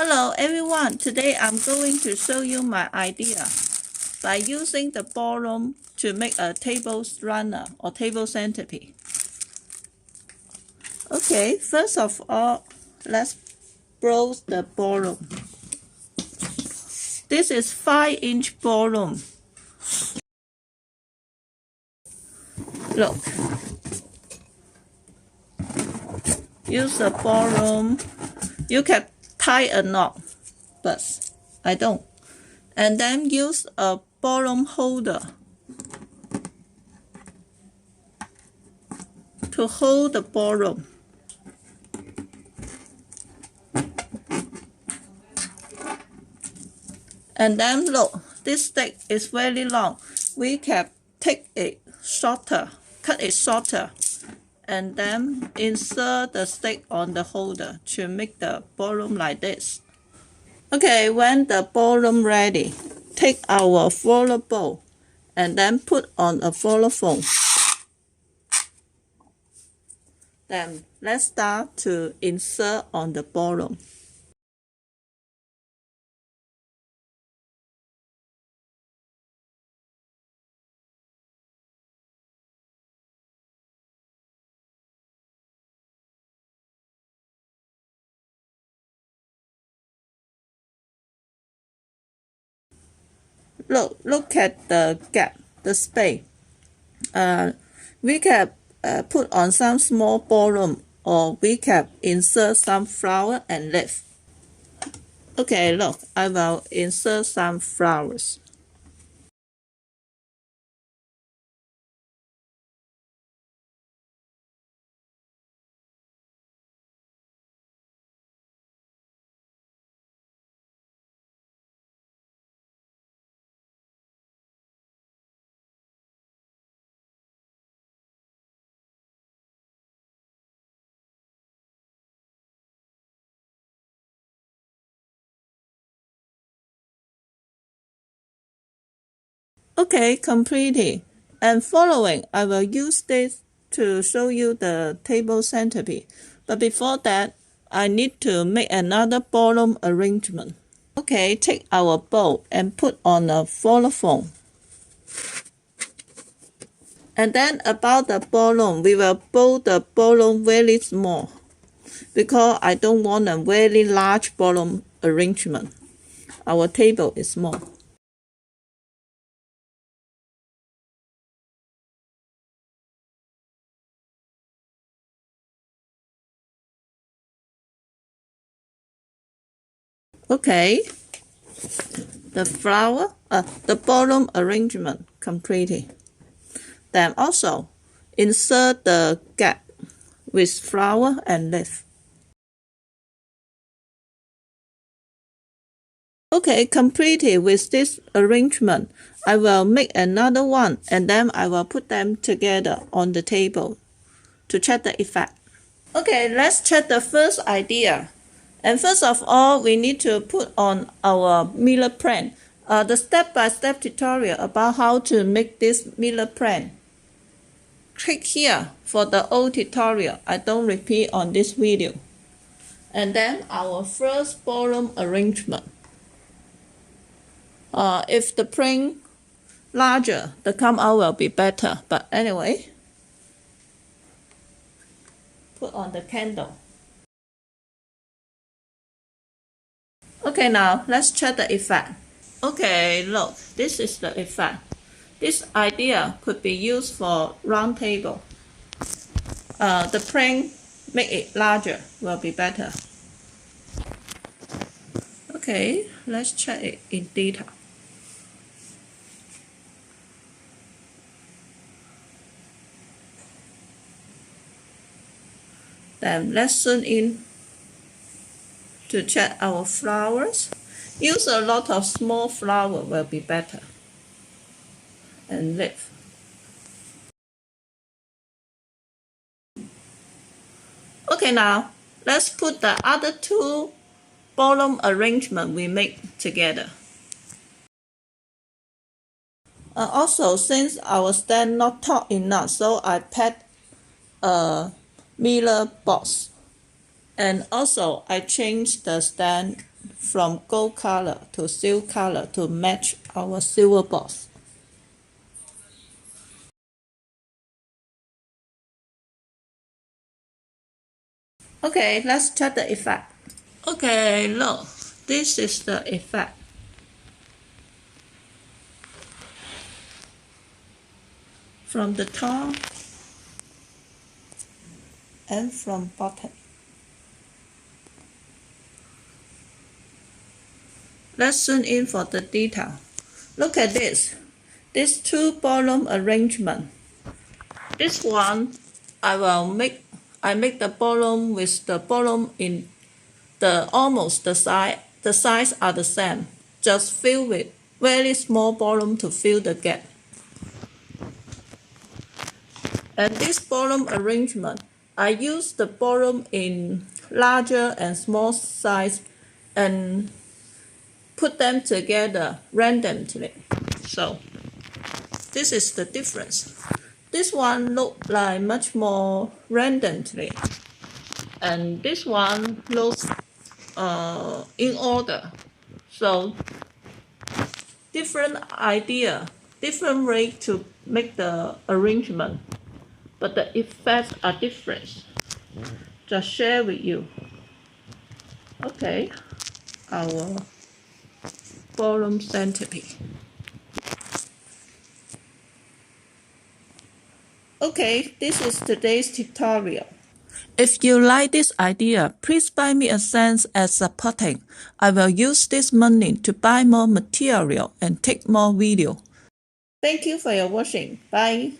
Hello everyone, today I'm going to show you my idea by using the ballroom to make a table runner or table centerpiece. Okay, first of all, let's browse the ballroom. This is 5-inch ballroom. Look, use the ballroom. You can tie a knot, but I don't. And then use a ballroom holder to hold the ballroom. And then look, this stick is very long. We can take it shorter, cut it shorter, and then insert the stick on the holder to make the ballroom like this. Okay, when the ballroom ready, take our floral bowl and then put on a floral foam. Then let's start to insert on the ballroom. Look at the gap, the space. We can put on some small ballroom, or we can insert some flower and leaf. Okay, look, I will insert some flowers. Okay, completed. And following, I will use this to show you the table centerpiece. But before that, I need to make another ballroom arrangement. Okay, take our bowl and put on a floral foam. And then about the ballroom, we will build the ballroom very small because I don't want a very large ballroom arrangement. Our table is small. Okay, the ballroom arrangement completed. Then also insert the gap with flower and leaf. Okay, completed with this arrangement. I will make another one and then I will put them together on the table to check the effect. Okay, let's check the first idea. And first of all, we need to put on our mirror plan. The step-by-step tutorial about how to make this mirror plan. Click here for the old tutorial. I don't repeat on this video. And then our first ballroom arrangement. If the print larger, the come out will be better. But anyway, put on the candle. Okay, now let's check the effect. Okay, look, this is the effect. This idea could be used for round table. The print, make it larger, will be better. Okay, let's check it in detail. Then let's zoom in to check our flowers. Use a lot of small flower will be better. And leaf. Okay, now let's put the other two ballroom arrangement we make together. Also, since our stand not tall enough, so I packed a mirror box. And also, I changed the stand from gold color to silver color to match our silver box. Okay, let's check the effect. Okay, look, this is the effect. From the top and from bottom. Let's zoom in for the detail. Look at this. This two bottom arrangement. This one, I make the bottom with the bottom in the almost the size. The size are the same. Just fill with very small bottom to fill the gap. And this bottom arrangement, I use the bottom in larger and small size and put them together randomly. So this is the difference. This one looks like much more randomly, and this one looks in order. So different idea, different way to make the arrangement, but the effects are different. Just share with you. Okay, our bottom centerpiece. Okay, this is today's tutorial. If you like this idea, please buy me a cent as supporting. I will use this money to buy more material and take more video. Thank you for your watching. Bye.